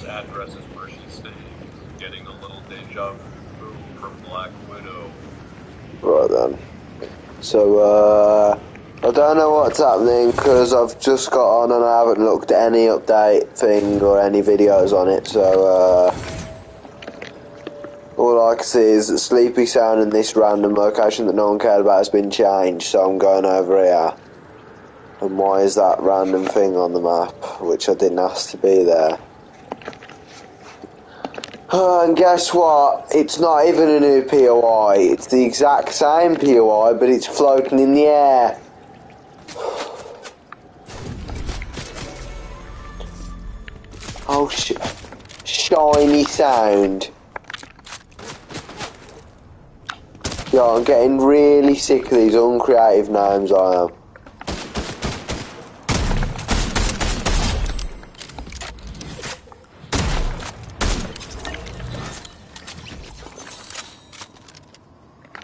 address is where she's staying. Getting a little deja vu from Black Widow. Right then. So, I don't know what's happening because I've just got on and I haven't looked at any update thing or any videos on it, so, all I can see is that Sleepy Sound in this random location that no one cared about has been changed, so I'm going over here. And why is that random thing on the map, which I didn't ask to be there? And guess what? It's not even a new POI. It's the exact same POI, but it's floating in the air. Oh, shiny sound. Yo, I'm getting really sick of these uncreative names, I am.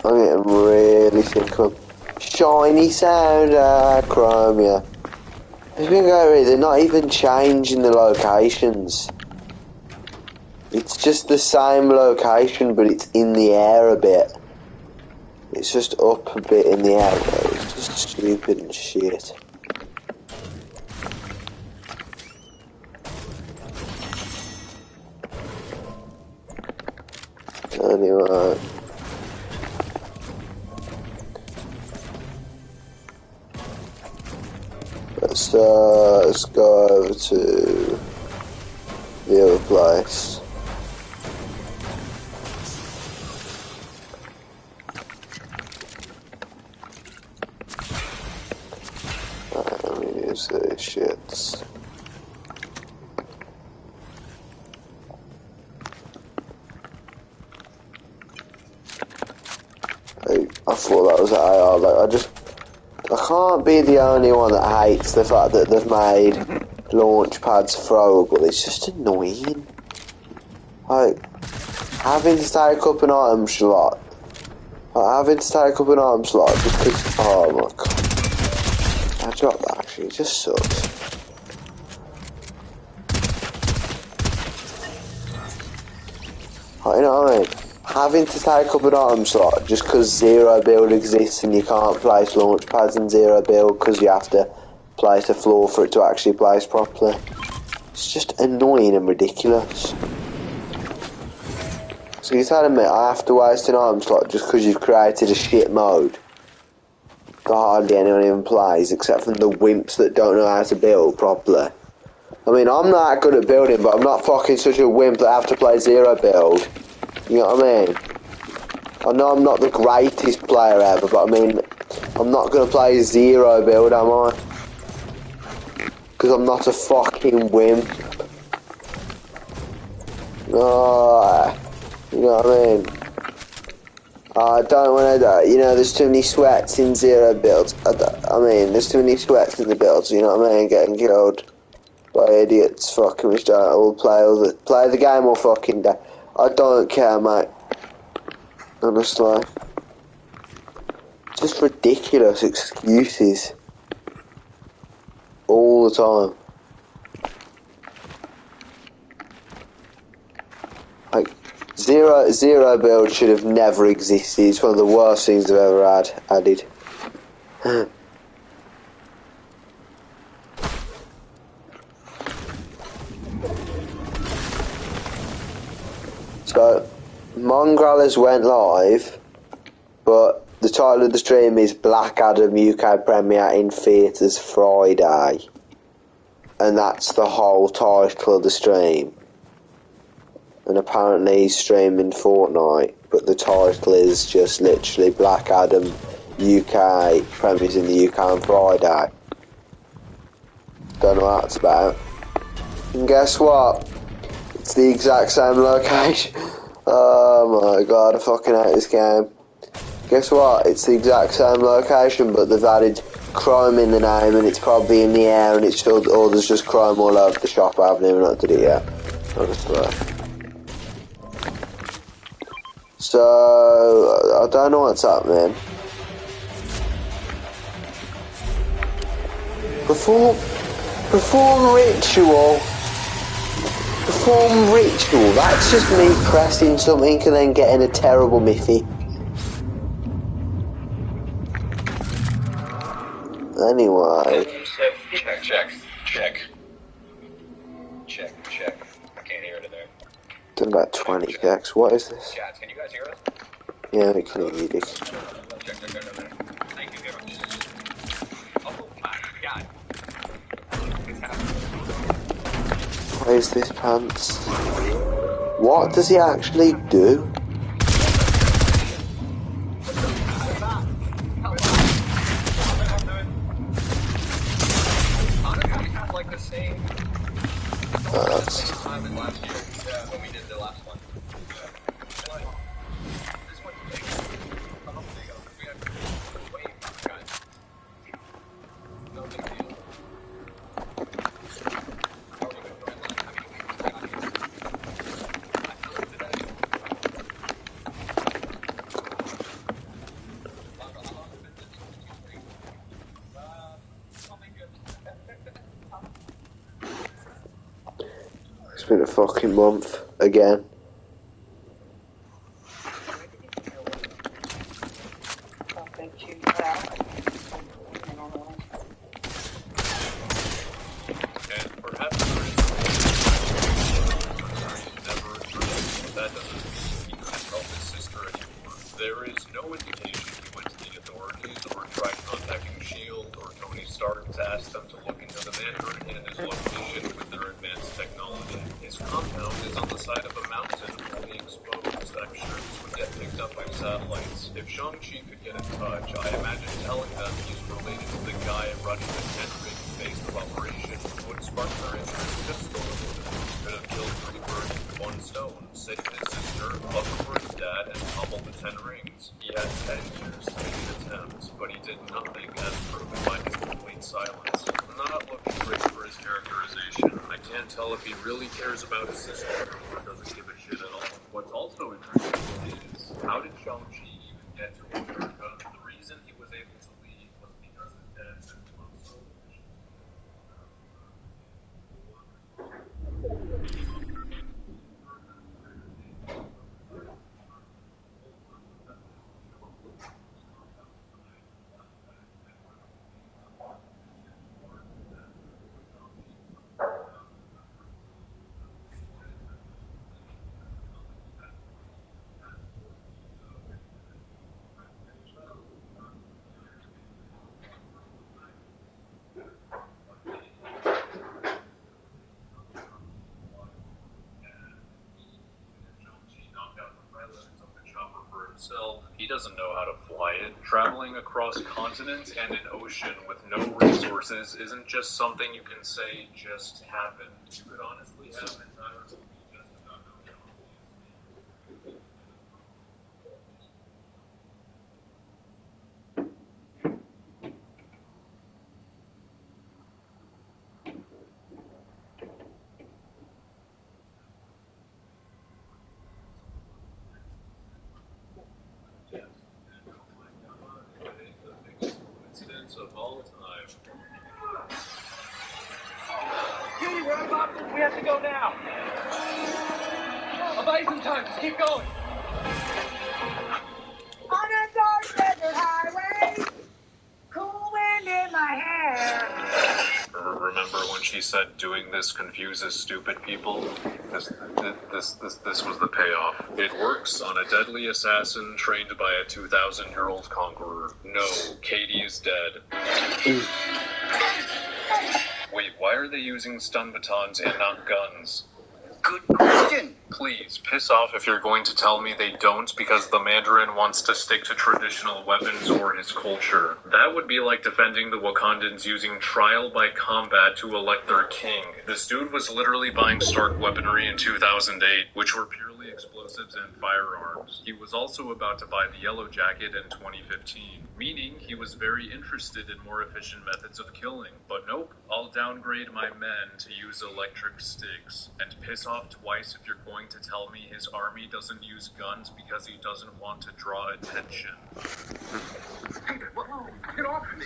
I'm getting really sick of them. Shiny sound, Chromia. It's been going, they're not even changing the locations. It's just the same location, but it's in the air a bit. It's just up a bit in the air. It's just stupid and shit. Anyway. Let's go over to the other place. Let me use these shits. I thought that was AR, like I can't be the only one that hates the fact that they've made launch pads throwable. It's just annoying. Like, having to take up an item slot. Because, oh my god. I dropped that actually, it just sucks. Like, you know what I mean? Having to take up an item slot just because zero build exists and you can't place launch pads in zero build because you have to place a floor for it to actually place properly. It's just annoying and ridiculous. So you're telling me I have to waste an item slot just because you've created a shit mode that hardly anyone even plays except from the wimps that don't know how to build properly. I mean, I'm not that good at building, but I'm not fucking such a wimp that I have to play zero build. You know what I mean? I know I'm not the greatest player ever, but I mean, I'm not going to play zero build, am I? Because I'm not a fucking wimp. Oh, you know what I mean? I don't want to, you know, there's too many sweats in zero builds. I mean, there's too many sweats in the builds, you know what I mean? Getting killed by idiots fucking which don't play the game all fucking day. I don't care, mate. Honestly. Just ridiculous excuses. All the time. Like, zero build should have never existed. It's one of the worst things I've ever added. So, Mongrellas went live, but the title of the stream is Black Adam UK premiere in theatres Friday. And that's the whole title of the stream. And apparently he's streaming Fortnite, but the title is just literally Black Adam UK premieres in the UK on Friday. Don't know what that's about. And guess what? It's the exact same location. Oh my god, I fucking hate this game. Guess what? It's the exact same location, but they've added chrome in the name, and it's probably in the air, and it's still, or there's just chrome all over the shop. I haven't even looked at it yet. Honestly. So, I don't know what's happening. Perform ritual. Perform ritual. That's just me pressing something and then getting a terrible mythic. Anyway. Check. I can't hear it in there. Done about 20 checks. What is this? Chats, can you guys hear us? Yeah, we can hear you, Dick. Check. Thank you, oh my god. It's happening. What is this, Pants? What does he actually do? Like the same time as last year. Yeah, when we did the last one. But this one's big. We had way more guys. No big deal. How are we doing last? I mean, we got here. I looked at it. It's been a fucking month again. There is no indication he went to the authorities or tried contacting S.H.I.E.L.D. or Tony Stark to ask them to look into the Mandarin and his location with their advanced technology. His compound is on the side of a mountain, fully exposed. I'm sure this would get picked up by satellites. If Shang-Chi could get in touch, I imagine telling them he's related to the guy running the 10-ring base of operation would spark their interest just a little bit. Could have killed 3 birds with 1 stone, saved his sister, lover for his dad, and pummeled the 10 rings. He had 10 years to make an attempt, but he did nothing as proven by his complete silence. I'm not looking great for his characterization. I can't tell if he really cares about his sister or doesn't give a shit at all. What's also interesting is, how did Shang-Chi even get to America? The reason he was able to leave was because his dad sent him on solo mission. He doesn't know how to fly it. Traveling across continents and an ocean with no resources isn't just something you can say just happened. You could honestly have an entire movie just about how coincidence of all time. Judy, we're on top. We have to go now. I'll buy you some time. Just keep going. On a dark desert highway, cool wind in my hair. Remember when she said doing this confuses stupid people? This was the payoff. It works on a deadly assassin trained by a 2,000-year-old conqueror. No, Katie is dead. Wait, why are they using stun batons and not guns? Good question. Please, piss off if you're going to tell me they don't because the Mandarin wants to stick to traditional weapons or his culture. That would be like defending the Wakandans using trial by combat to elect their king. This dude was literally buying Stark weaponry in 2008, which were purely explosives and firearms. He was also about to buy the Yellow Jacket in 2015, meaning he was very interested in more efficient methods of killing. But nope, I'll downgrade my men to use electric sticks, and piss off twice if you're going to tell me his army doesn't use guns because he doesn't want to draw attention. Whoa, get off me.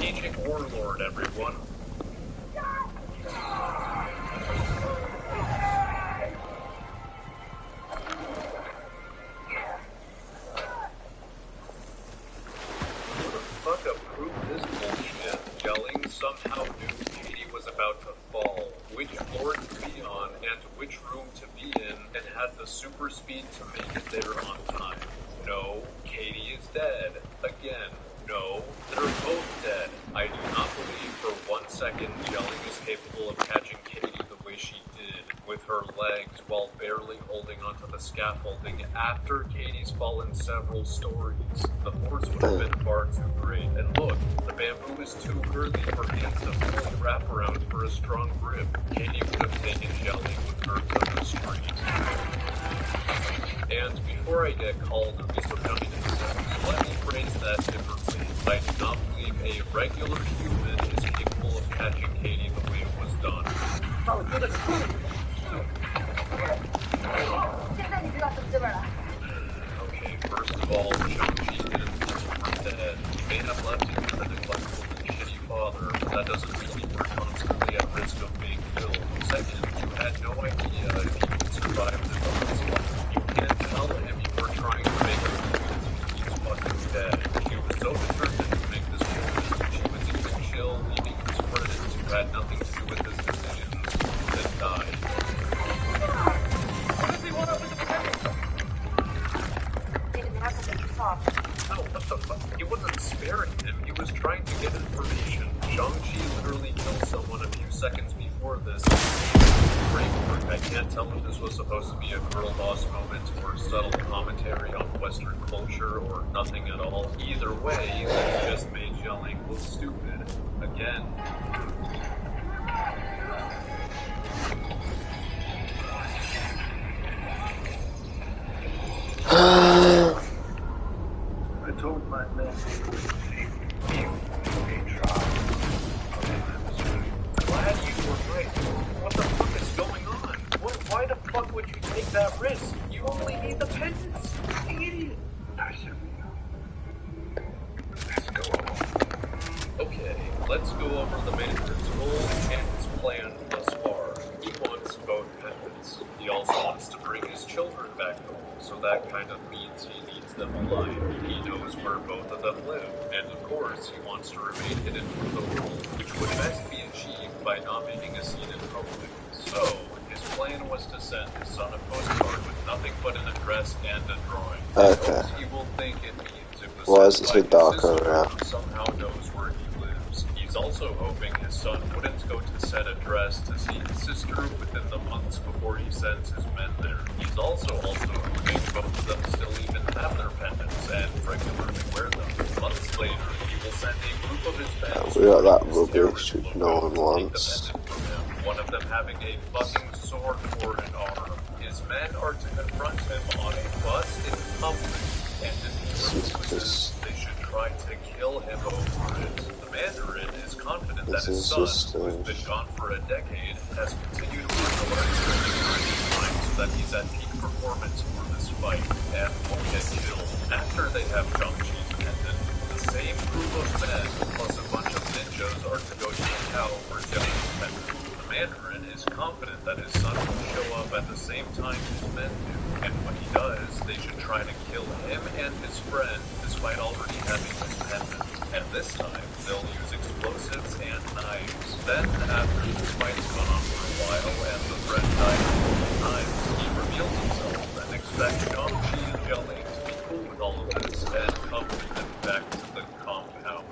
Agent Warlord, everyone. Who the fuck approved this bullshit? Yelling somehow knew Katie was about to fall, which floor to be on, and which room to be in, and had the super speed to make it there on time. No, Katie is dead. Again, no, they're both dead. I do not believe for 1 second Yelling is capable of catching Katie the way she did, with her legs while barely holding onto the scaffolding after Katie's fallen several stories. The force would have been far too great. And look, the bamboo is too girthy for hands to fully wrap around for a strong grip. Katie would have taken Yelling with her to the street. And before I get called a misogynist, let me phrase that differently. I do not believe a regular human is capable of catching Katie the way it was done. Okay, first of all, Shang-Chi didn't think you were dead. He may have left you with a neglectful and shitty father, but that doesn't mean you were constantly at risk of being killed. Second, you had no idea if he would survive this onslaught. You can't tell him you were trying to make him believe he's fucking dead. She was so determined to make this movie, she was even chill, leaving his friends who had nothing to do with his decisions, then died. No, what the fuck? He wasn't sparing him. He was trying to get information. Shang-Chi literally killed someone a few seconds before this. Great work. I can't tell if this was supposed to be a girl boss moment or subtle commentary on Western culture or nothing at all. Either way, this just made Yelling look stupid. Again. I told my men they would save you. They tried. Glad you were right. What the fuck is going on? Why the fuck would you take that risk? You only need the pendants. Idiot. I said no. Let's go. Okay, let's go over the manager's goal and his plan thus far. He wants both pendants. He also wants to bring his children back home, so that kind of means he needs them alive. He knows where both of them live, and of course, he wants to remain hidden from the world, which would best be achieved by not making a scene in public. So, his plan was to send his son a postcard with nothing but an address and a drawing. Okay. He will think it means it was Why is it sent so by dark his over sister, here? who somehow knows where he lives. He's also hoping his son wouldn't go to said address to see his sister within the months before he sends his men there. He's also hoping both of them still even have their pendants and regularly wear them. Months later, he will send a group of his men We got that his rubbish terrorist no logo one to take the wants. pendant from him, one of them having a fucking sword for an arm. His men are to confront him on a bus in public, and if he refuses, they should try to kill him over it. The Mandarin is confident that his son, who's been gone for a decade, has continued to work alert during this time so that he's at peak performance for this fight, and won't get killed. After they have Shang-Chi's pendant, the same group of men, plus a bunch of ninjas, are to go check out for Jelling's pendant. The Mandarin is confident that his son will show up at the same time his men do, and when he does, they should try to kill him and his friend, despite already having his pendant. And this time, they'll use explosives and knives. Then, after the fight's gone on for a while and the threat died multiple times, he reveals himself and expects Shang-Chi and Jelly to be cool with all of this and come with him back to the compound.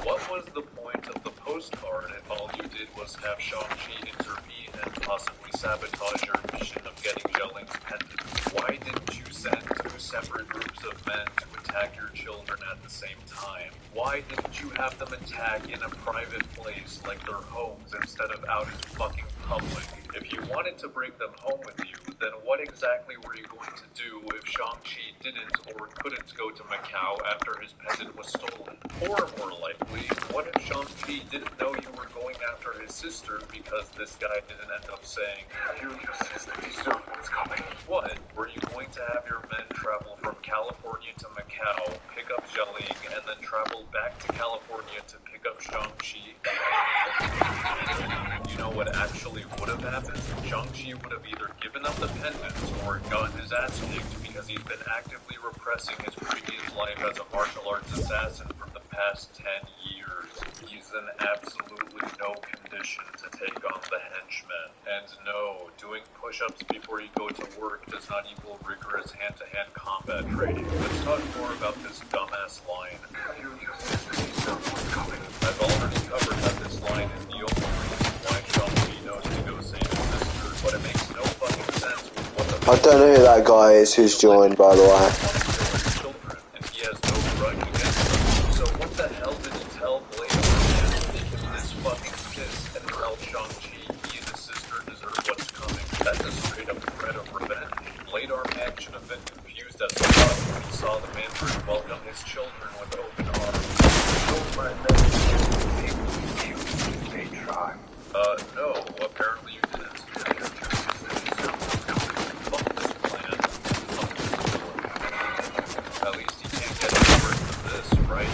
What was the point of the postcard if all you did was have Shang-Chi intervene and possibly sabotage your mission of getting Jelling's pendant? Why didn't you send two separate groups of men to attack your children at the same time? Why didn't you have them attack in a private place like their homes instead of out in fucking public? If you wanted to bring them home with you, then what exactly were you going to do if Shang-Chi didn't or couldn't go to Macau after his pendant was stolen? Or more likely, what if Shang-Chi didn't know you were going after his sister because this guy didn't end up saying, Your sister deserves what's coming. what? Were you going to have your men travel from California to Macau, pick up Jialing, and then travel back to California to pick up Shang-Chi? You know what actually would have happened? Shang-Chi would have either given up the pendant or gotten his ass kicked because he's been actively repressing his previous life as a martial arts assassin for the past 10 years. He's in absolutely no condition to take on the henchmen. And no, doing push-ups before you go to work does not equal rigorous hand-to-hand combat training. Let's talk more about this dumbass line. Your sister deserves what's coming. I've already covered that this line is the only reason why Shang-Chi knows to go save his sister, but it makes no fucking sense with what the I don't know who that guy is who's joined, by the way. children, and he has no grudge against them. So what the hell did you tell Blade to make him this fucking pissed and tell Shang-Chi he and his sister deserve what's coming? That's a straight up threat of revenge. Blade Armag should have been confused as fuck when he saw the Mandarin welcome his children with open arms. Told my men they try. No, apparently you didn't. Fuck this plan. At least he can't get any worse than this, right?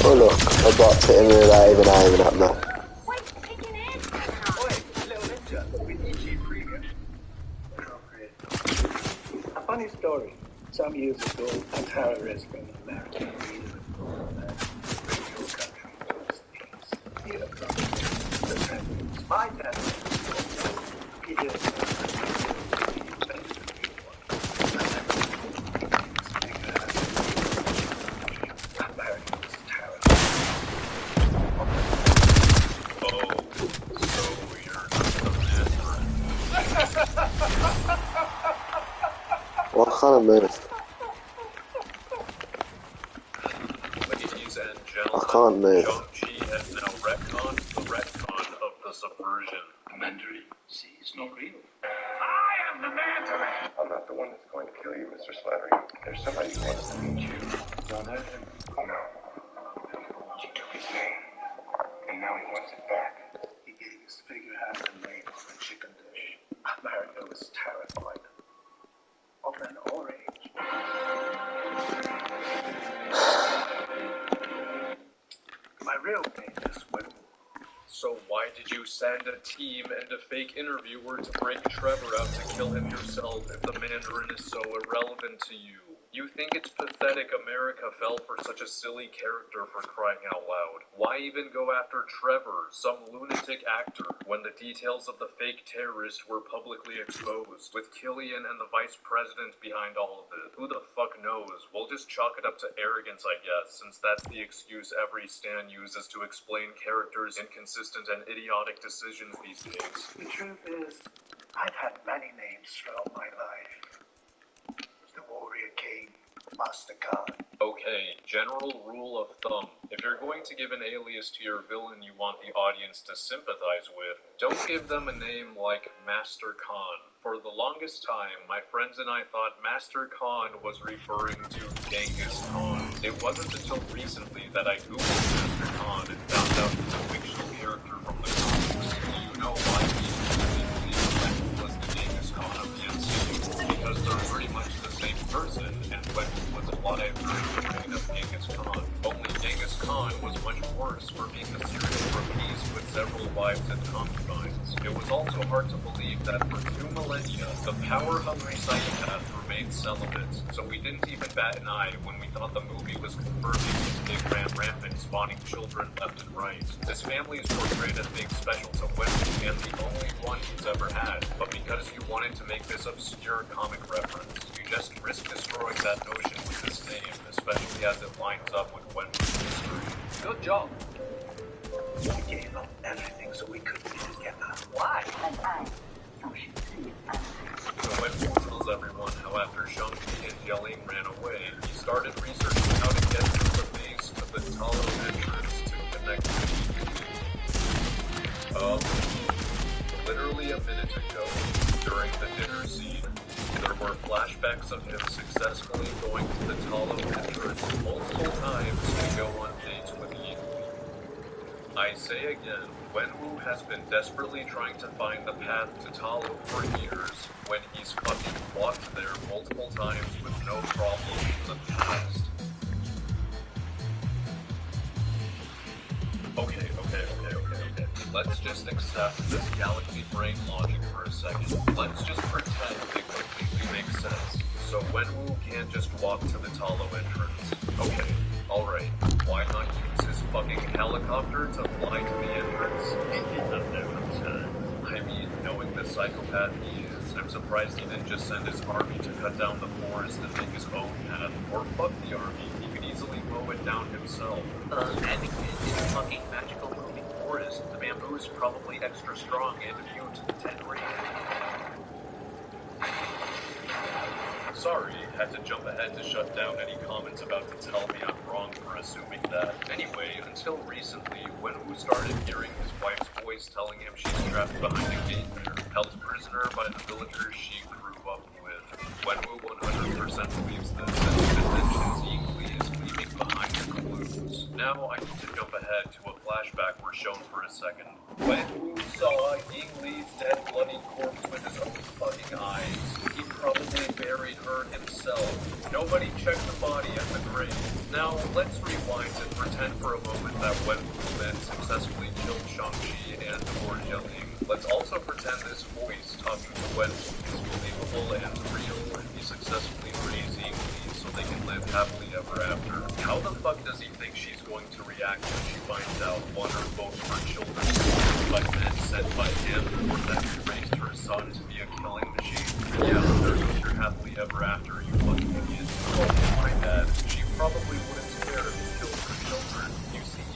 Oh look, a bot's hitting me without even aiming at me. Oi, little ninja with EG Premium. Appropriate. A funny story. Some years ago, a terrorist from America invaded a radio country overseas. He approached the president. My terrorist. He did. America was terrorist. Oh, so you're the Mandarin. What kind of move? Ladies and I can't gentlemen, move. Shang-Chi has now retconned the retcon of the subversion. Mandarin, see, it's not real. I am the Mandarin. I'm not the one that's going to kill you, Mr. Slattery. There's somebody who wants to meet you. Don't hurt him. Oh, no. She took his name, and now he wants it back. He gave his figure half the name on a chicken dish. America was terrified of an orange. My real name is Whittle. So why did you send a team and a fake interviewer to bring Trevor out to kill him yourself if the Mandarin is so irrelevant to you? You think it's pathetic America fell for such a silly character, for crying out loud? Why even go after Trevor, some lunatic actor, when the details of the fake terrorist were publicly exposed, with Killian and the vice president behind all of it? Who the fuck knows? We'll just chalk it up to arrogance, I guess, since that's the excuse every stan uses to explain characters' inconsistent and idiotic decisions these days. The truth is, I've had many names throughout my life. The Warrior King, Master Khan. Okay, general rule of thumb. If you're going to give an alias to your villain you want the audience to sympathize with, don't give them a name like Master Khan. For the longest time, my friends and I thought Master Khan was referring to Genghis Khan. It wasn't until recently that I googled Master Khan and found out he's a fictional character from the comics. Do you know why he specifically was the Genghis Khan of the MCU? Because they're pretty much the same person, and when was alive during the reign of Genghis Khan. Only Genghis Khan was much worse for being a serial rapiste with several wives and concubines. It was also hard to believe that for 2 millennia, the power-hungry psychopath remained celibate, so we didn't even bat an eye when we thought the movie was confirming his big ran rampant, spawning children left and right. His family is portrayed as being special to women, and the only one he's ever had, but because you wanted to make this obscure comic reference, you just risk destroying that notion with this name, especially as it lines up with Wendy's history. Good job. We gave up everything so we could be together. Why? And I, so should see it. a minute ago, during the dinner scene, there were flashbacks of him successfully going to the Talo entrance multiple times to go on dates with Yingli. I say again, Wenwu has been desperately trying to find the path to Talo for years, when he's fucking walked there multiple times with no problem in the past. Okay. Let's just accept this galaxy brain logic for a second. Let's just pretend it completely makes sense. So Wenwu can't just walk to the Talo entrance. Okay, alright. Why not use his fucking helicopter to fly to the entrance? I mean, knowing the psychopath he is, I'm surprised he didn't just send his army to cut down the forest and make his own path. Or fuck the army, he could easily mow it down himself. And in a fucking magical moving forest, the bamboo is probably extra strong and immune to the 10 rain. Sorry, had to jump ahead to shut down any comments about to tell me I'm wrong for assuming that. Anyway, until recently, when Wu started hearing his wife's voice telling him she's trapped behind a gate there, held prisoner by the villagers she grew up with. When Wu 100% believes this, and even mentions Yingli is leaving behind clues. Now I need to jump ahead to a flashback we're shown for a second. When Wu saw Yingli's dead bloody corpse with his own fucking eyes, he probably buried her himself. Nobody checked the body at the grave. Now, let's rewind and pretend for a moment that Wen Wu then successfully killed Shang-Chi and Lord Yelling. Let's also pretend this voice talking to Wen Wu is believable and real, and he successfully raised Yingli so they can live happily ever after. How the fuck does he think she's going to react when she finds out one or both of her children by men sent by him, or that he raised her son to be a killing machine? Yeah, there goes your happily ever after, you fucking idiot. Oh, my bad. She probably wouldn't care if he killed her children. You see,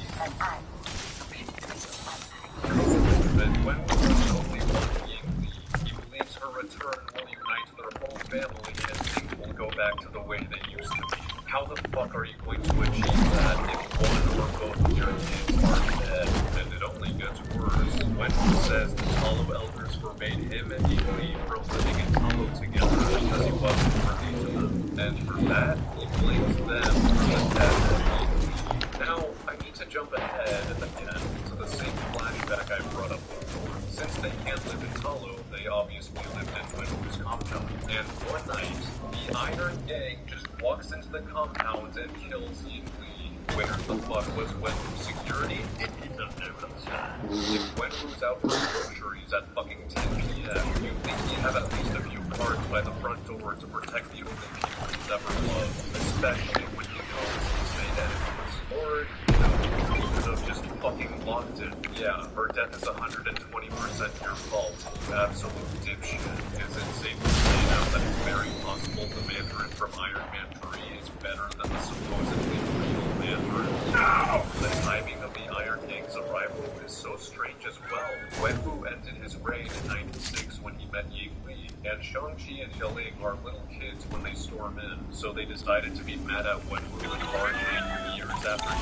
but when we only want Yingli, he believes her return will unite their whole family and things will go back to the way they used to be. How the fuck are you going to achieve that if one or both of your kids are dead? And it only gets worse. When he says the Talo elders forbade him and Yingli from living in Talo together because he wasn't worthy to them. And for that, he blames them for the death of Yingli. Now, I need to jump ahead again to the same flashback I brought up before. Since they can't live in Talo, they obviously lived in Wenwu's compound. And one night, the Iron Gang just walks into the compound and kills Yingli. Where the fuck was Wenwu's security? If Wenwu's out for groceries at fucking 10 p.m., you think he'd have at least a few guards by the front door to protect the only people he's ever loved, especially when he knows he's made enemies. Or, he could have just fucking locked it. Yeah, her death is 120% your fault, you absolute dipshit. Is it safe to say now that it's very possible the Mandarin from Iron Man 3 is better than the supposedly real Mandarin? No! The timing of the Iron Gang's arrival is so strange as well. Wenwu ended his reign in 96 when he met Yingli, and Shang-Chi and Yelling are little kids when they storm in, so they decided to be mad at Wenwu and barge in years after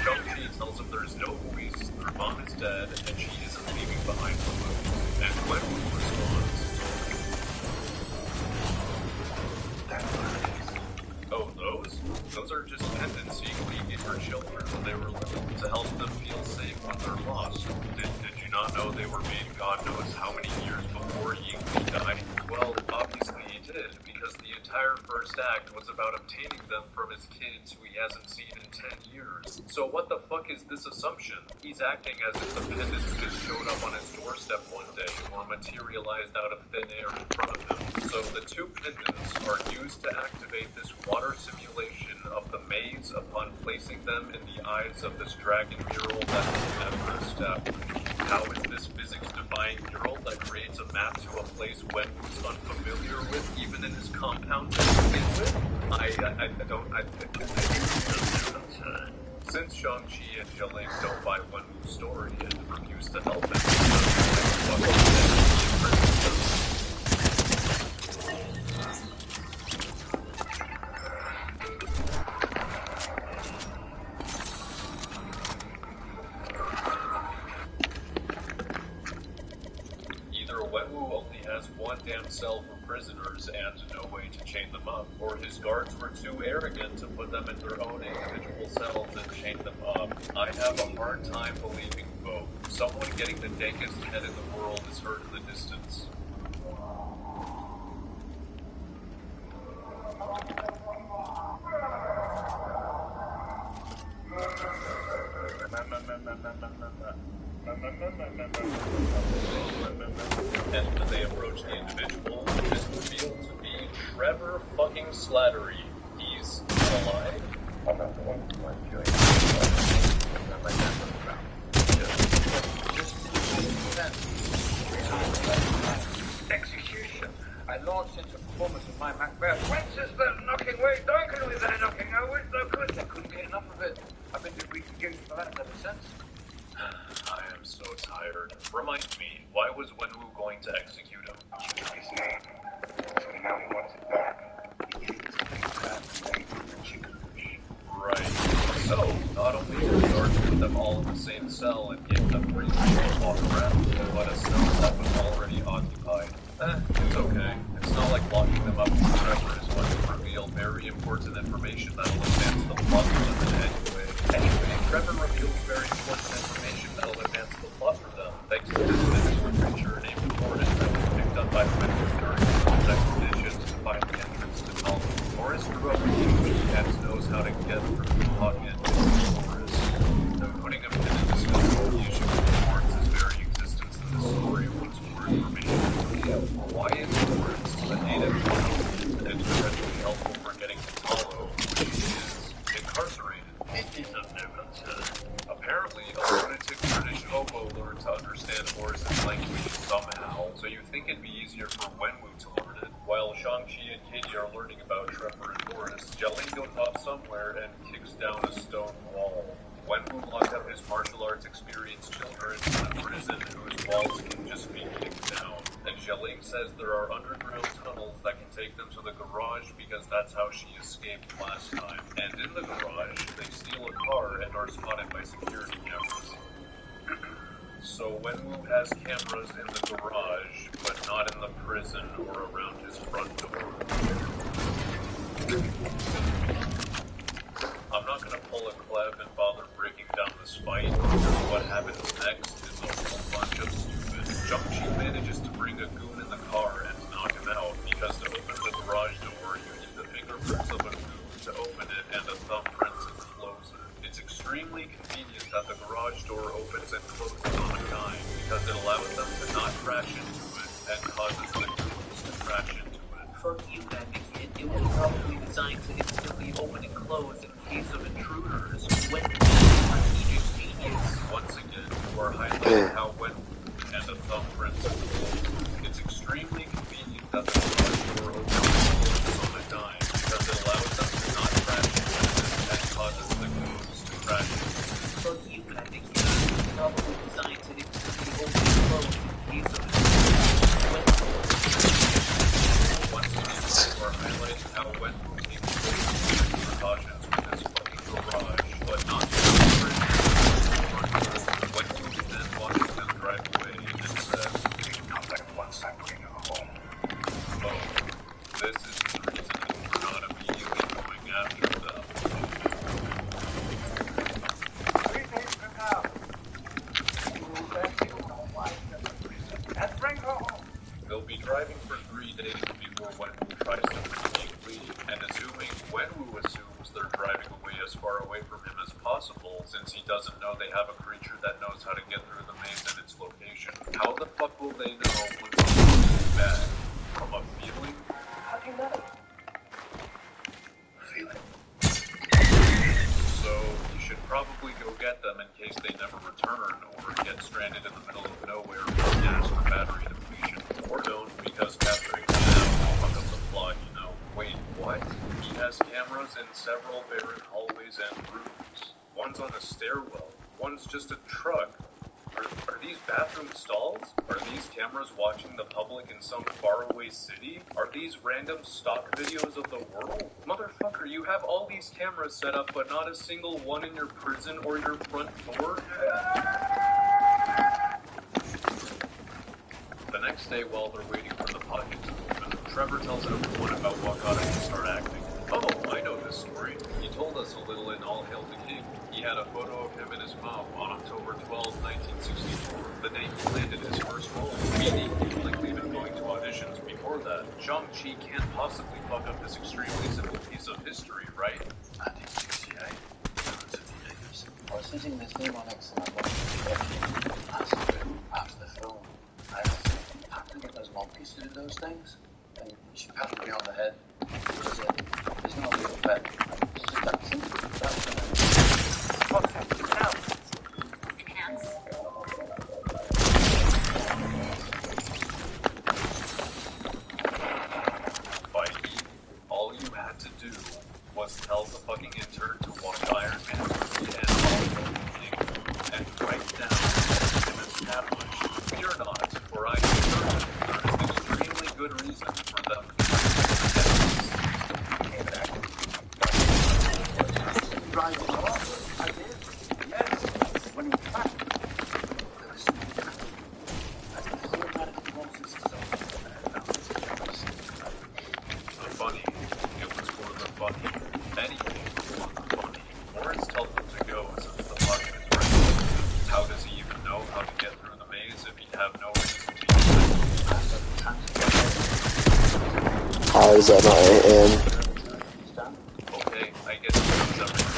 Shang-Chi tells him there's no voice, their mom is dead, and she isn't leaving behind the moon. And Wenwu responds, "Oh, those? Those are just pendants Yingli gave her children when they were little to help them feel safe when they're lost. Did you not know they were made God knows how many years before Yingli died?" Well, obviously he did, because the entire first act was about obtaining them from his kids who he hasn't seen in 10 years. So what the fuck is this assumption? He's acting as if the pendants just showed up on his doorstep one day, or materialized out of thin air in front of him. So the two pendants are used to activate this water simulation of the maze upon placing them in the eyes of this dragon mural that he never established. How is this physics-defying mural that creates a map to a place Wenwu's unfamiliar with, even in his compound to begin with? Since Shang-Chi and Yelling don't buy Wenwu's story and refuse to help him, Wenwu only has one damn cell for prisoners and no way to chain them up, or his guards were too arrogant to put them in their own individual cells and chain them up. I have a hard time believing both. Someone getting the dankest head in the world is heard in the distance. And when they approach the individual, it is revealed to be Trevor fucking Slattery. He's alive? I'm not the one who might kill you. Execution. I launched into performance of my Macbeth. Whence is that knocking? Wait, don't go with that knocking. I wish I could. I couldn't get enough of it. I've been gigging for that ever since. I am so tired. Remind me, why was Wenwu going to execute him? You took his name, so now he wants it back. He gave something crap and for chicken fish. Right. So, not only did the guards put them all in the same cell and give them free to walk around, but a cell that was already occupied. It's okay. It's not like locking them up with Trevor is going to reveal very important information that'll advance the plot for them anyway. Anyway, Trevor revealed very important information that'll advance the plot for them, thanks to this mythical creature named Fortnite that was picked up by Wenwu during his expedition to find the entrance to Colony. Forrest grew up in English and knows how to get through the pocket into the forest. Putting a pin in this the issue of Forrest's very existence in the story once more information. Why is Forrest a native and potentially helpful for getting to Talo, which is incarcerated? It is of no concern. Apparently, a lunatic British hobo learned to understand Forrest's language somehow, so you think it'd be easier for Wenwu to learn it. While Shang-Chi and Katie are learning about Trevor and Forrest, Jialing goes off somewhere and kicks down a stone wall. Wenwu locked up his martial arts experienced children in a prison whose walls can just be kicked down. And Jialing says there are underground tunnels that can take them to the garage because that's how she escaped last time. And in the garage, they steal a car and are spotted by security cameras. So Wenwu has cameras in the garage, but not in the prison or around his front door. I'm not gonna pull a Cleb and bother breaking down this fight, because what happens next is a whole bunch of stupid. Shang-Chi manages to bring a goon in the car and knock him out, because to open the garage door, you need the fingerprints of a goon to open it and a thumbprint to close it. It's extremely convenient that the garage door opens and closes on a dime, because it allows them to not crash into it, and causes the goons to crash into it. Fuck you, Magic Kid. It was probably designed to instantly open and close in case of intruders. When strategic genius. Once again, we're highlighting how when and a thumbprint to close. It's extremely convenient that the garage door opens and closes on a dime, because it allows them to not crash into it, and causes the goons to crash into it. Fuck you, Magic Kid. It was probably designed to instantly open and close in case of intruders. Once again, we're highlighting how when takes precautions with his fucking garage, but not the thumbprint. When Wenwu then watches them drive away and says, "You can come back once I bring her home." "Oh, this is the reason we're not immediately going after them." And bring her home. They'll be driving for 3 days before Wenwu tries to freaking leave, and assuming Wenwu assumes they're driving away as far away from him as possible, since he doesn't know they have a creature that knows how to get through the maze and its location. How the fuck will they know when Wenwu is back? From a feeling? How do you know? Feeling. So, you should probably go get them in case they never return, or get stranded in the middle of nowhere with gas or battery depletion. Or don't, because capturing them will fuck up the plot, you know. Wait, what? He has cameras in several barren hallways and rooms. One's on a stairwell. One's just a truck. Are these bathroom stalls? Are these cameras watching the public in some faraway city? Are these random stock videos of the world? Motherfucker, you have all these cameras set up, but not a single one in your prison or your front door? The next day while they're waiting for the pocket to open, Trevor tells everyone about what got him to start acting. Oh, I know this story. He told us a little in All Hail the King. He had a photo of him and his mom on October 12, 1964, the day he landed his first role, meaning he'd likely been going to auditions before that. Shang-Chi can't possibly fuck up this extremely simple piece of history, right? 1968. Hundreds of teenagers. I was sitting in this room on X and I wanted to watch it. After the film, I asked him, how can I get those monkeys to do those things? And she patted me on the head. She said, there's no real pet. It's just that simple. That's the name. What's it now? Enhance. Mikey, all you had to do was tell the fucking intern to watch Iron Man 3 and All and write down and establish fear not, for I am certain there is an extremely good reason for them to Right, I did. Yes. When in fact, there was something I can feel that it wasn't so the funny. It was for the funny. Anything for the funny. Morris tells them to go since the pocket is ready. How does he even know how to get through the maze if he'd have no reason to use it? How is that not in? Okay, I guess he knows everything.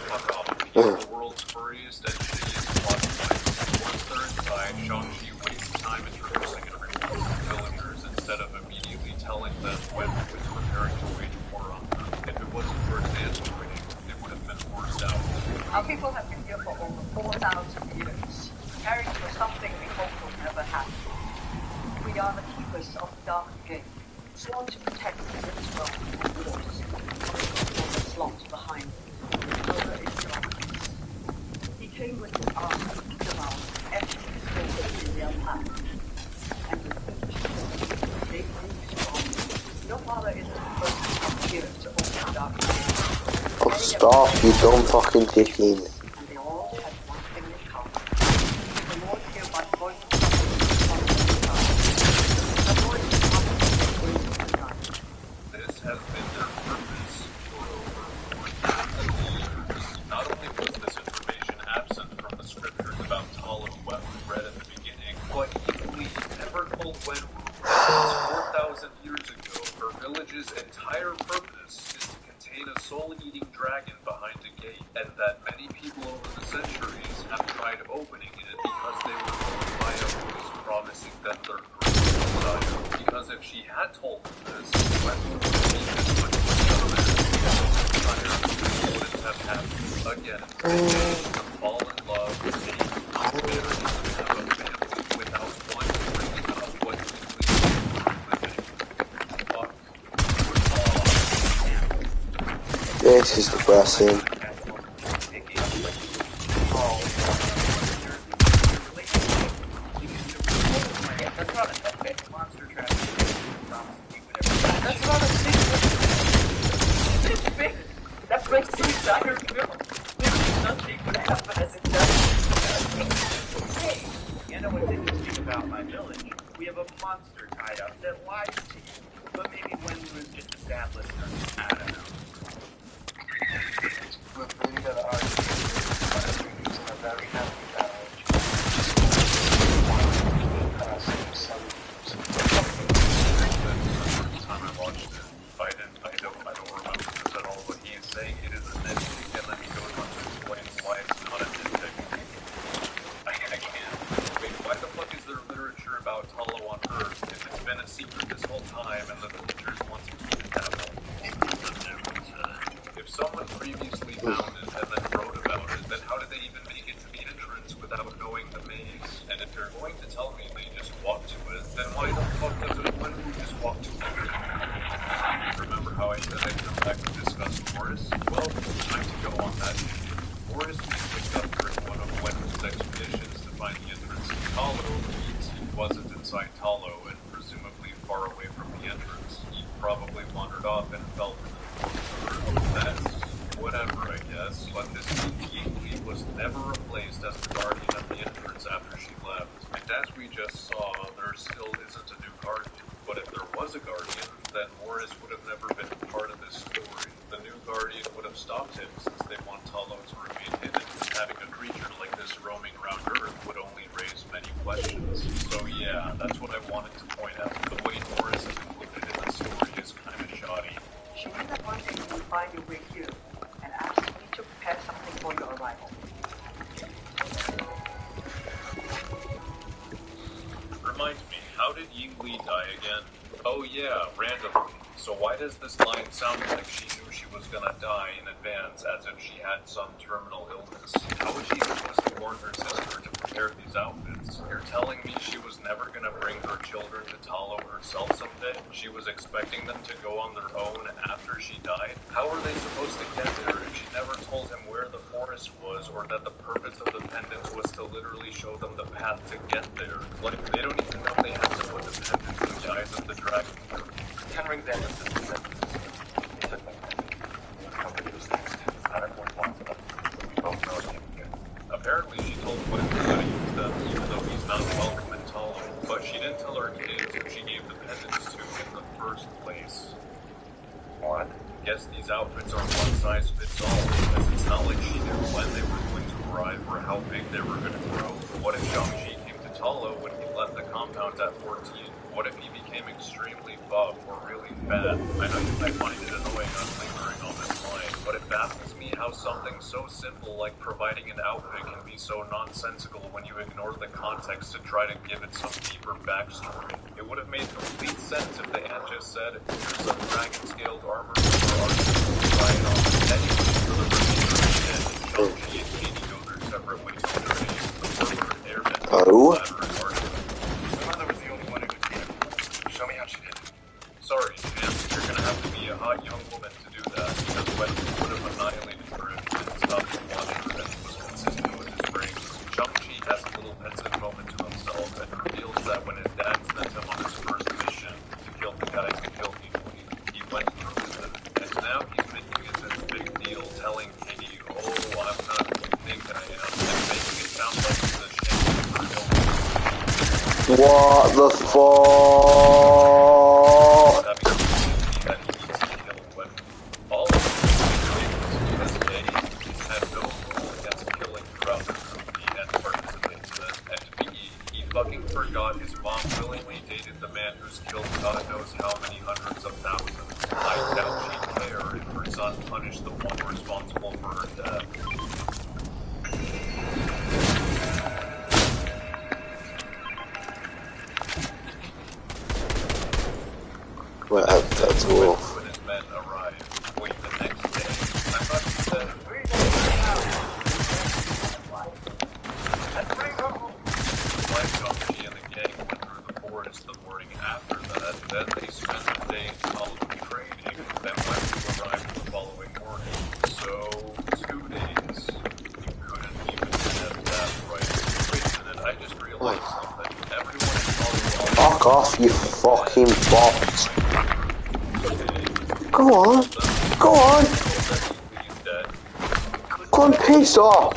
Fuck off. He's the world's furriest and shittiest plot device. Once they're inside, Shang-Chi wastes time introducing and recruiting villagers instead of immediately telling them when he was preparing to wage war on them. If it wasn't for his answering, they would have been forced out. Our people have been here for over 4,000 years, preparing for something we hope will never happen. We are the keepers of the Dark Gate, sworn to protect the Throne and wars. The slot behind Over is darkness. He came with his armor to devour every soul in their path. And with each, they grew strong. Your father is the first to come here to open the Dark Gate. Oh, stop, you dumb fucking chicken. And they all had one thing in common. The Lord hereby points the Lord is This has been their purpose for over 4,000 years. Not only was this information absent from the scriptures about Talo what we read at the beginning, but equally never told Wenwu. 4,000 years ago, her village's entire purpose is to contain a soul-eating dragon behind a gate, and that many people over the centuries have tried opening it because they were told by a voice promising them their great desire. Because if she had told them this, Wenwu would be this much more wouldn't have happened. Again, to fall in love, date, marry, have a family without one bringing up what simply This is depressing. That's not a secret. It's big. That breaks the entire film. There's nothing would happen as it does. Hey, you know what's interesting about my village? We have a monster tied up that lies to you. But maybe when we was just established, I don't know. We're really going to argue about using a very heavy marriage. Time I watched it, I don't remember this at all, but he is saying it is a nitpick, and then he goes on to explain why it's not a nitpick. I can't. Wait, why the fuck is there literature about Talo on Earth if it's been a secret this whole time and the villagers want to keep it that way? If someone previously found it and then wrote about it, then how did they even make it to the entrance without knowing the maze? And if you're going to tell me they just walked to it, then why the fuck doesn't Wenwu just walk to it? Remember how I said I'd come back to discuss Morris? Well, time to go on that tangent. Morris was picked up during one of Wenwu's expeditions to find the entrance to Talo, means he wasn't inside Talo and presumably far away from the entrance. He probably wandered off and fell to the that's whatever, I guess, but this Yingli was never replaced as the guardian of the entrance after she left, and And as we just saw, there still isn't a new Guardian. But if there was a Guardian, then Morris would have never been part of this story. The new Guardian would have stopped him since they want Talo to remain hidden. Having a creature like this roaming around Earth would only raise many questions. So yeah, that's what I wanted to point out. The way Morris is included in the story is kind of shoddy. She ended one day you would find your way here and asked me to prepare something for your arrival. Remind me, how did Ying Li die again? Oh yeah, randomly. So why does this line sound like she knew she was gonna die in advance, as if she had some terminal illness? How was she supposed to warn her sister to prepare these outfits? You're telling me she was never gonna bring her children to Talo herself someday? She was expecting them to go on their own after she died? How are they supposed to get there if she never told him where the forest was, or that the purpose of the pendants was to literally show them the path to get there? Like, they don't even know they have to put the pendants in the eyes of the dragon. 10 rings in with the sentences. He took them. Nobody was next. Not everyone wants them. We both know it can't be good. Apparently she told Gwen how to use them, even though he's not welcome in Talo. But she didn't tell her kids who she gave the pendants to in the first place. What? Guess these outfits are one size fits all, because it's not like she knew when they were going to arrive or how big they were going to grow. What if Shang-Chi came to Talo when he left the compound at 14? What if he became extremely buff or really fat? I know you might find it annoying on lingering on this line, but it baffles me how something so simple like providing an outfit can be so nonsensical when you ignore the context to try to give it some deeper backstory. It would have made complete sense if the ant just said, here's some dragon-scaled armor for our people to try it on. Anyway, for the remainder of the day, Shang-Chi and Katie go their separate ways today. The former airman, Oh? My mother was the only one who could see her. Show me how she did it. Sorry, Jim, you're gonna have to be a hot young woman to do that, because Wesley would have annihilated her if he didn't stop to watch her and he was consistent with his rings. Shang-Chi has a little pensive moment to himself and reveals that when his dad sent him on his first mission to kill the guys who killed people, he went through with it. And now he's making it this big deal, telling Katie, oh, I'm not who you think I am, and making it sound like he's ashamed of her illness. What the fuck? All of because A, he's had no rule against killing throughout the movie and participates in it, and B, he fucking forgot his mom willingly dated the man who's killed God knows how many hundreds of thousands. I doubt she'd care if her son punished the one responsible for her death. Well, that's wolf. When his men arrived. Wait, the next day? I thought he said... Like Shang-Chi and the gang went through the forest the morning after that, then they spent the day in Talo trading, then Wesley arrived the following morning. So, 2 days. You couldn't even get that right. Wait a minute, I just realized something. Everyone in Talo... Fuck off, you fucking bot. Go on. Go on. Go on, piss off.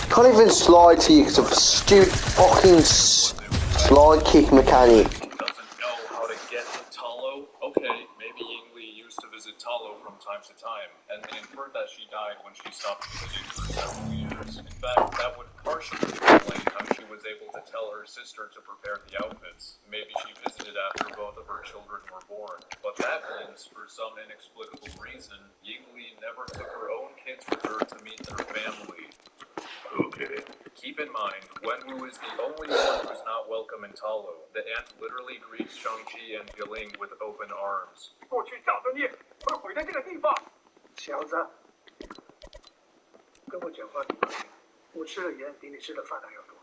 Can't even slide to you because of a stupid fucking slide kick mechanic. Doesn't know how to get to Talo? Okay, maybe Ying Li used to visit Talo from time to time, and they inferred that she died when she stopped visiting for several years. In fact, that would partially explain how she was able to tell her sister to prepare the outfits. Maybe she visited after both of her children were born. But that means, for some inexplicable reason, Ying Li never took her own kids with her to meet their family. Okay. Keep in mind, Wenwu is the only one who's not welcome in Talo. The ant literally greets Shang-Chi and Giling with open arms. 过去大半夜会毁在这个地方。小子，跟我讲话你慢点，我吃的盐比你吃的饭还要多。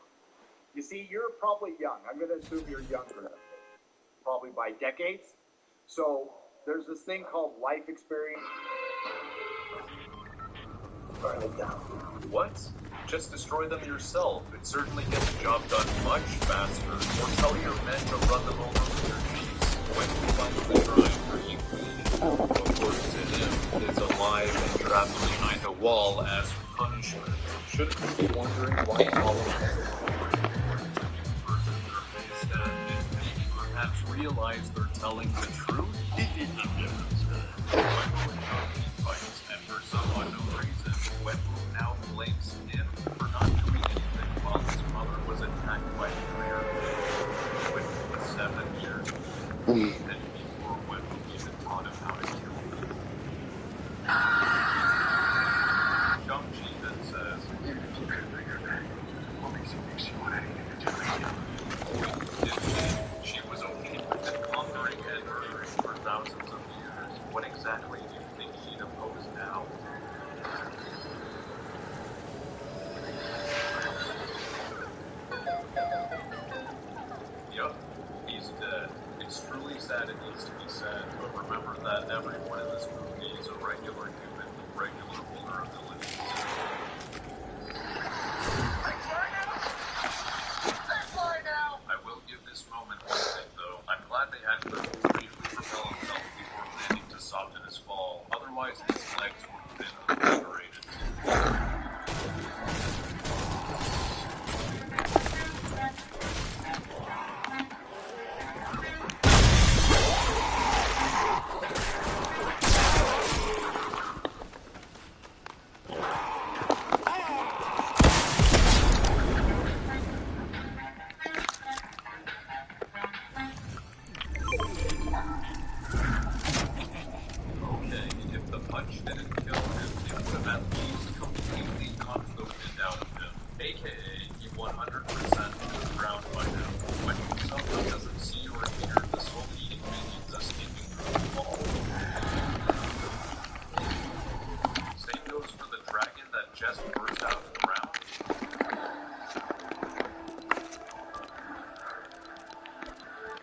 You see, you're probably young. I'm going to assume you're younger than me, probably by decades. So there's this thing called life experience. Burn it down. What? Just destroy them yourself. It certainly gets the job done much faster. Or tell your men to run them over with your jeeps. When we find the shrine for Ying Li, according to him, is alive and trapped behind a wall as punishment. Shouldn't you be wondering why all of them perhaps realize they're telling the truth? Wendell and Shang-Chi fights, and for some unknown reason, Wendell now blames him for not doing anything while his mother was attacked by fire when he was 7 years old, and before Wendell even taught him how to kill people. Shang-Chi then says, What makes you think she wanted anything to do with you? Indeed, she was okay with him conquering and murdering for thousands of years. What exactly do you think she'd oppose now? Yup, he's dead. It's truly sad it needs to be said, but remember that everyone in this movie is a regular human with regular vulnerabilities. I will give this moment one thing, though. I'm glad they had Cliff briefly propel himself before landing to soften his fall. Otherwise, his legs would have been obliterated. Okay, if the punch didn't kill him, it would have at least completely knocked the wind out of him. AKA, he 100% to the ground by now. When he somehow doesn't see or hear the soul-eating minions escaping through the wall. Same goes for the dragon that just burst out of the ground.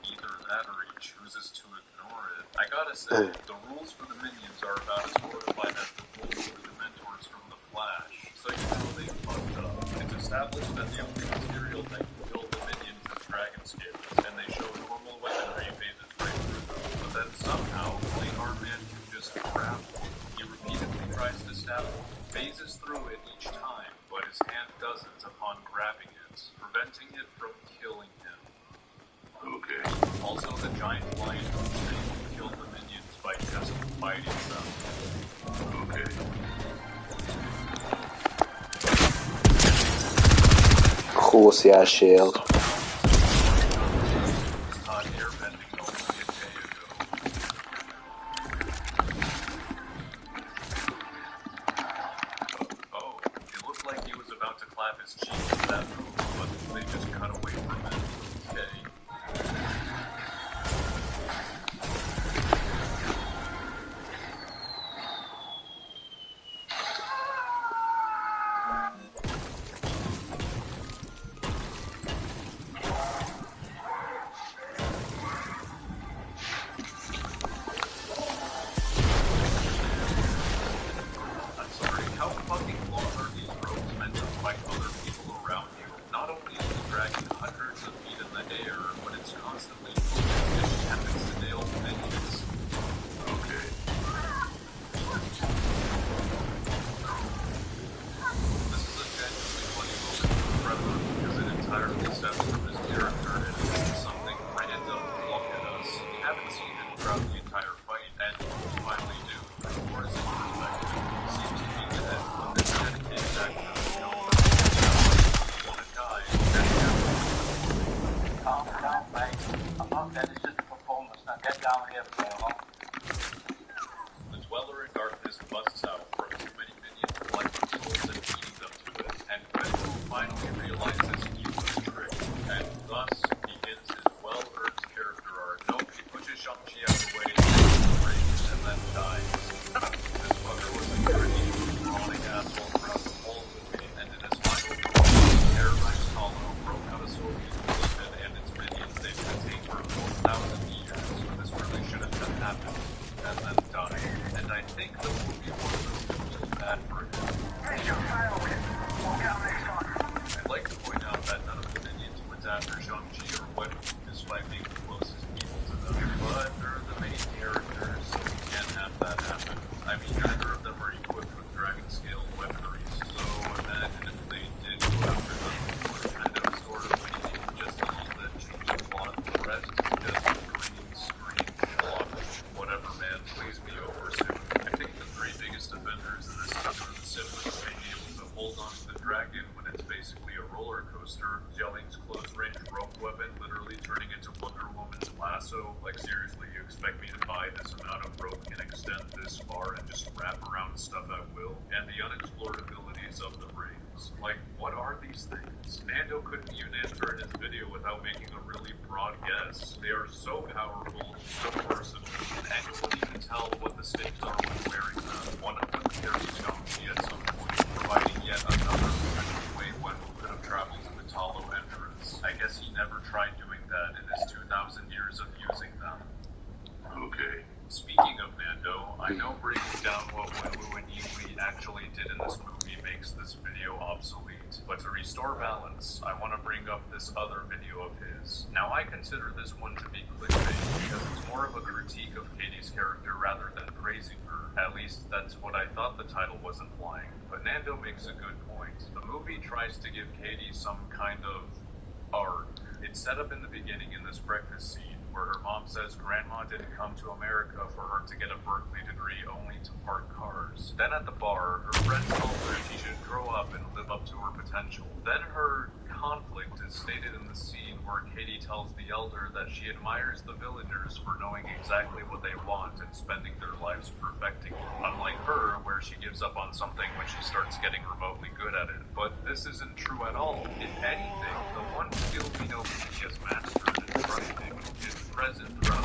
Either that or he chooses to ignore it. I gotta say, the rules for the minions are about as codified as the rules for the Dementors from The Flash. So you know they fucked up. It's established that the only material that can kill the minions is dragon scales, and they show normal weaponry phases right through them. But then somehow, Blade Man can just grab one. He repeatedly tries to stab him, phases through it each time, but his hand doesn't upon grabbing it, preventing it from killing him. Okay. Also, the giant lion thing killed the minions by just biting them. Okay. Horsey ass shield. Taught airbending only a day ago. Oh, it looked like he was about to clap his cheeks at that move, but they just cut away from it. Okay. I'm sorry, how fucking long are these ropes meant to fight other people around you? Not only is the dragon hundreds of feet in the air, but it's constantly moving and happens to nail minions. Okay. This is a genuinely funny moment for Trevor, because it entirely stems from his character and it's something random look at us. We haven't seen him throughout the entire fight, and when we finally do, for his perspective, he seems to be dead, but this dedicated actor, wanna die, Calm down, mate. I'm not dead, it's just a performance. Now get down here, Paul. The Dweller in Darkness busts out from too many minions collecting souls and feeding them to it, and Wendell finally realizes he was tricked, and thus begins his well-earned character arc. Nope, he pushes Shang-Chi out of the way, and then dies. This fucker was a dirty, chronic asshole throughout the whole movie, and in his final performance, Paradise Hollow broke out a soul-eating demon and its minions they've contained for 4,000 years. This really shouldn't have happened, and then died. And I think the movie was poster, Jelling's close-range rope weapon literally turning into Wonder Woman's lasso. Like, seriously, you expect me to buy this amount of rope can extend this far and just wrap around stuff at will? And the unexplored abilities of the rings. Like, what are these things? Nando couldn't even answer in his video without making a really broad guess. They are so powerful, so versatile, and anyone can tell what the stakes are when wearing them. One of them carries Shang-Chi at some point, providing yet another potential way Wenwu could have traveled to the Talo entrance. I guess he never tried doing that in his 2,000 years of using them. Okay. Speaking of Nando, I know breaking down what Wenwu and Yingli actually did in this movie makes this video obsolete, but to restore balance, I want to bring up this other video of his. Now, I consider this one to be clickbait because it's more of a critique of Katie's character rather than praising her. At least, that's what I thought the title was implying. But Nando makes a good point. The movie tries to give Katie some kind of arc. It's set up in the beginning in this breakfast scene where her mom says grandma didn't come to America for her to get a Berkeley degree only to park cars. Then at the bar, her friends tell her she should grow up and live up to her potential. Then her conflict is stated in the scene where Katie tells the elder that she admires the villagers for knowing exactly what they want and spending their lives perfecting it. Unlike her, where she gives up on something when she starts getting remotely good at it. But this isn't true at all. If anything, the one skill we know Katie has mastered in driving is present throughout.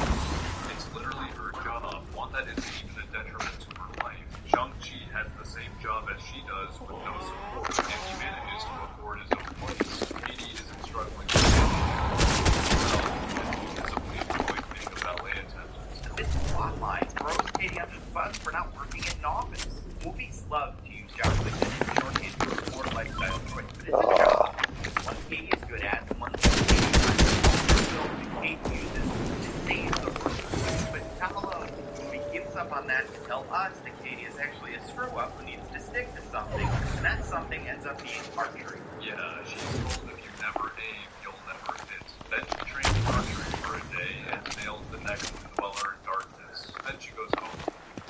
It's literally her job, one that isn't even a detriment to her life. Shang-Chi has the same job as she does with no support, and he manages to afford his own place. Katie isn't struggling with visibly employed being a ballet attendant. This plotline throws Katie under the bus for not working in an office. Movies love to use conflict and shorthand to support lifestyle choice, but it's a job. One Katie is good at, and one Katie uses to save the world. But Kamala movie gives up on that to tell us that Katie is actually a screw-up who needs to stick to something, and that something ends up being archery. Yeah, she's told if you never aim, you'll never hit. Then she trains archery for a day and nails the next dweller in darkness. Then she goes home.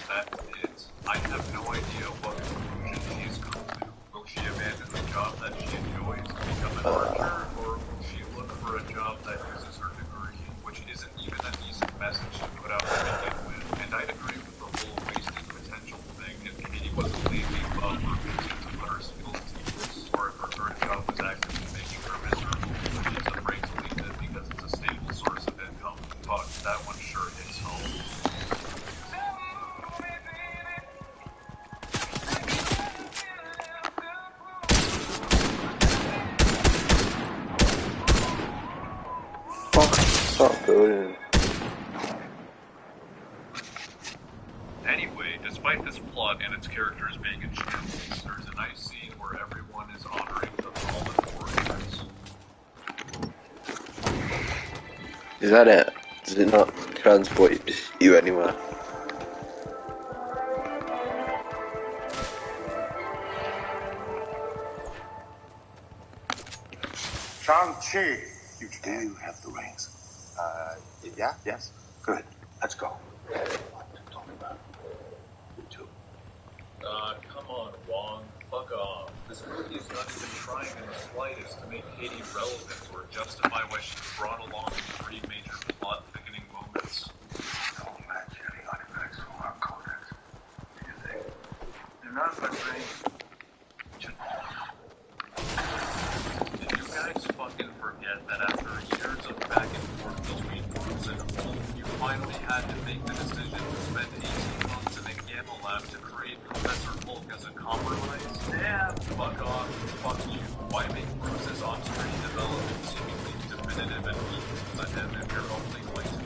That's it. I have no idea what conclusion she's come to. Will she abandon the job that she enjoys to become an archer, or will she look for a job that uses her degree, which isn't even a decent message to put out to begin with? And I'd agree with the whole wasted potential thing if Katie wasn't lazy above her reason to put her skills to use, or if her current job was actively making her miserable, but she's afraid to leave it because it's a stable source of income. Fuck, that one sure hits home. Stop building. Anyway, despite this plot and its characters being in shambles, there's a nice scene where everyone is honoring the fallen warriors. Is that it? Does it not transport you anywhere? Shang-Chi, you do have the rings. Yeah, yes. Good. Let's go. What to talk about? You too. Come on, Wong. Fuck off. This movie is not even trying in the slightest to make Katie relevant or justify why she's brought along in 3 major plot-thickening moments. Don't match any artifacts from our codex. What do you think? They're not my brain. Did you guys fucking forget that after years of back and forth between Bruce and Hulk, you finally had to make the decision to spend 18 months in a gamma lab to create Professor Hulk as a compromise? Yeah, fuck off, fuck you. Why make Bruce's on-screen development seemingly definitive and equal to him if you're only going to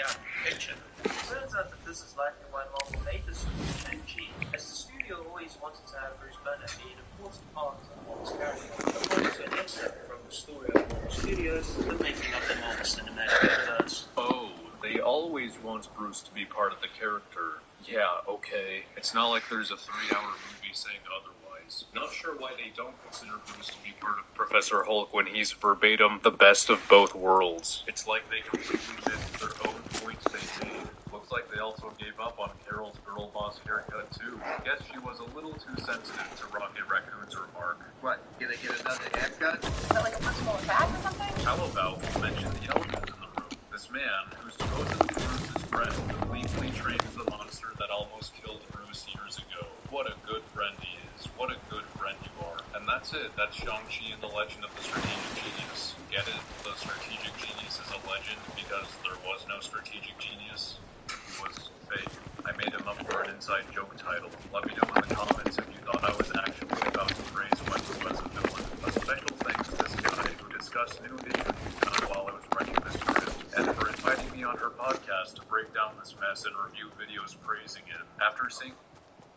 Yeah, picture. It turns out that this is likely why Marvel made the suit for Shang-Chi, as the studio always wanted to have Bruce Banner be an important part of Marvel's character. According to an excerpt from the story of Marvel Studios, the making of the Marvel Cinematic Universe. Oh, they always want Bruce to be part of the character. Yeah, okay. It's not like there's a 3-hour movie saying otherwise. Not sure why they don't consider Bruce to be part of Professor Hulk when he's verbatim the best of both worlds. It's like they completely missed their own points they made. Looks like they also gave up on Carol's girl boss haircut too. Guess she was a little too sensitive to Rocket Raccoon's remark. What, gonna get another haircut? Is that like a personal attack or something? How about we mention the elephant in the room? This man, who's supposedly Bruce's friend, gleefully trains the monster that almost killed Bruce years ago. What a good friend he is. What a good friend you are. And that's it. That's Shang-Chi and the Legend of the Strategic Genius. Get it? The Strategic Genius is a legend because there was no Strategic Genius. He was fake. I made him up for an inside joke title. Let me know in the comments if you thought I was actually about to praise Wesley as a villain. A special thanks to this guy who discussed new issues while I was writing this script, and for inviting me on her podcast to break down this mess and review videos praising it. After seeing...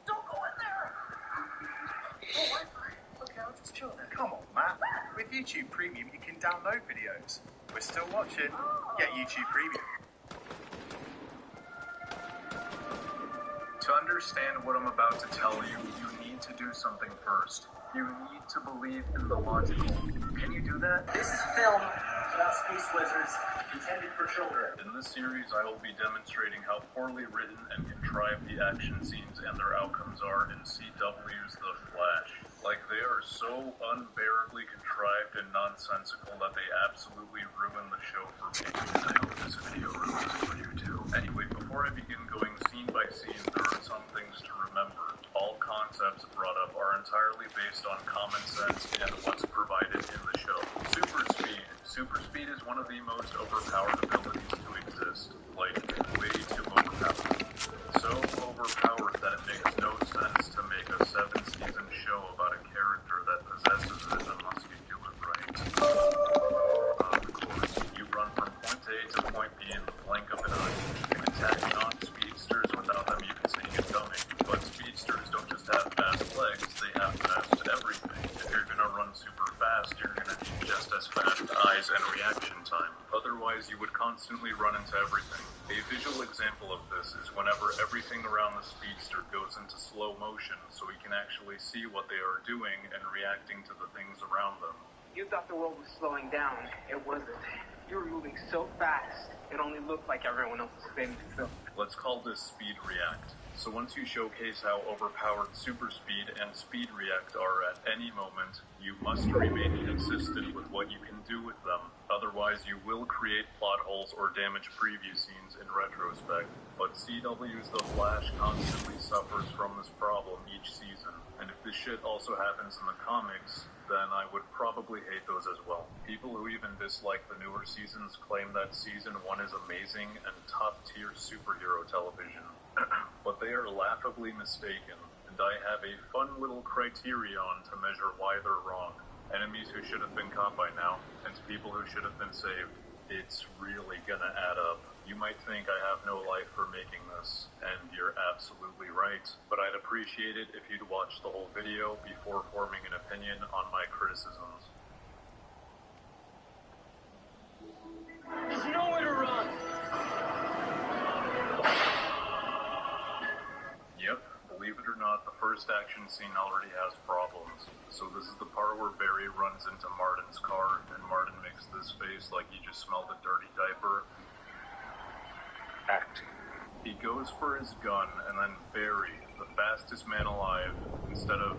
Don't go in there! Oh, okay, I'll just chill there. Come on, Matt. With YouTube Premium, you can download videos. We're still watching. Get YouTube Premium. To understand what I'm about to tell you, you need to do something first. You need to believe in the logical. Can you do that? This is film about space wizards intended for children. In this series, I will be demonstrating how poorly written and contrived the action scenes and their outcomes are in CW's The Flash. Like, they are so unbearably contrived and nonsensical that they absolutely ruin the show for me. I hope this video ruins it for you too. Anyway, before I begin going scene by scene, there are some things to remember. All concepts brought up are entirely based on common sense and what's provided in the show. Super speed. Super speed is one of the most overpowered abilities to exist. Like, way too overpowered. So overpowered that it makes no sense to make a 7-season show about a character that possesses it unless you do it right. Of course, you run from point A to point B in the blink of an eye. You can attack non-speedsters without them even seeing it coming. But speedsters don't just have fast legs, they have fast everything. If you're gonna run super fast, you're gonna need just as fast eyes and reaction time. Otherwise, you would constantly run into everything. A visual example of this is whenever everything around the speedster goes into slow motion so we can actually see what they are doing and reacting to the things around them. You thought the world was slowing down. It wasn't. You were moving so fast, it only looked like everyone else was spinning still. Let's call this speed react. So once you showcase how overpowered super speed and speed react are at any moment, you must remain consistent with what you can do with them. Otherwise, you will create plot holes or damage preview scenes in retrospect. But CW's The Flash constantly suffers from this problem each season. And if this shit also happens in the comics, then I would probably hate those as well. People who even dislike the newer seasons claim that Season 1 is amazing and top-tier superhero television. But they are laughably mistaken, and I have a fun little criterion to measure why they're wrong. Enemies who should have been caught by now, and people who should have been saved. It's really gonna add up. You might think I have no life for making this, and you're absolutely right, but I'd appreciate it if you'd watch the whole video before forming an opinion on my criticisms. There's nowhere to run! Yep, believe it or not, the first action scene already has problems. So this is the part where Barry runs into Martin's car, and Martin makes this face like he just smelled a dirty diaper. Act. He goes for his gun, and then Barry, the fastest man alive, instead of,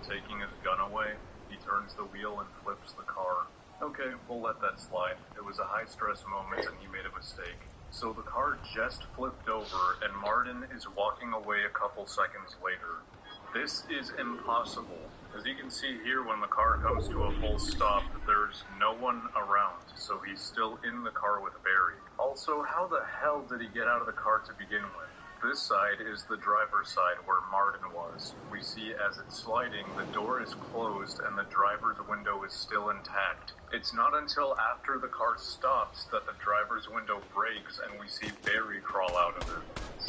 taking his gun away, he turns the wheel and flips the car. Okay, we'll let that slide. It was a high-stress moment, and he made a mistake. So the car just flipped over, and Martin is walking away a couple seconds later. This is impossible. As you can see here, when the car comes to a full stop, there's no one around, so he's still in the car with Barry. Also, how the hell did he get out of the car to begin with? This side is the driver's side where Martin was. We see as it's sliding, the door is closed and the driver's window is still intact. It's not until after the car stops that the driver's window breaks and we see Barry crawl out of it.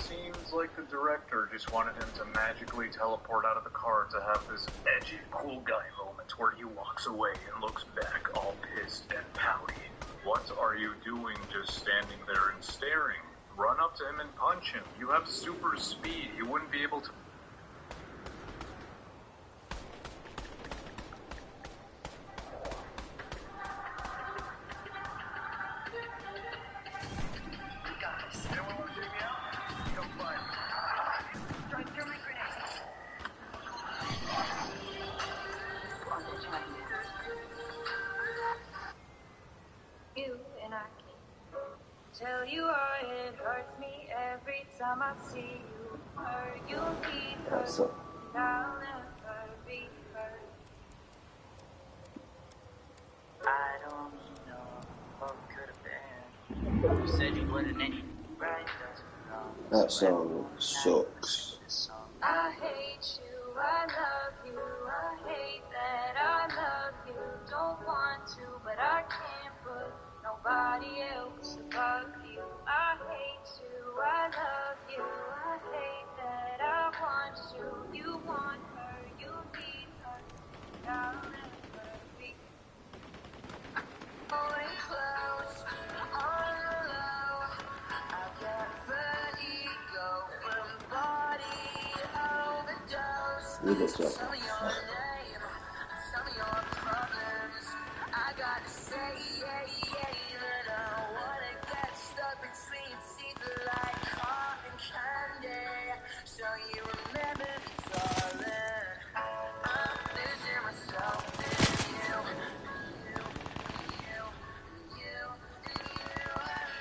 Seems like the director just wanted him to magically teleport out of the car to have this edgy, cool guy moment where he walks away and looks back all pissed and pouty. What are you doing just standing there and staring? Run up to him and punch him. You have super speed. You wouldn't be able to... You and I can tell you why it hurts me every time I see you hurt. You need hurt, and I'll never be hurt. I don't know what could have been. You said you wouldn't anything right, doesn't know. That song sucks. I hate you, I love you, I hate that I love you. Don't want to, but I can't put nobody else above you. I hate you, I love you, I hate that I want you. You want her, you need her, and I'll never be. Going close, on the low, I've got vertigo from body overdose. Some of your name, some of your problems, I gotta say, that I wanna get stuck between teeth like cotton candy. So you remember me, darling. I'm losing myself in you. I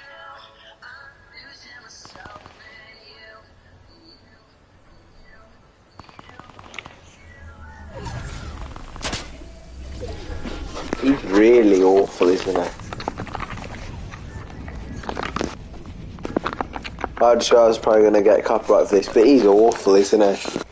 know. I'm losing myself in you. He's really awful, isn't he? I'm sure I was probably going to get copyright for this, but he's awful, isn't he?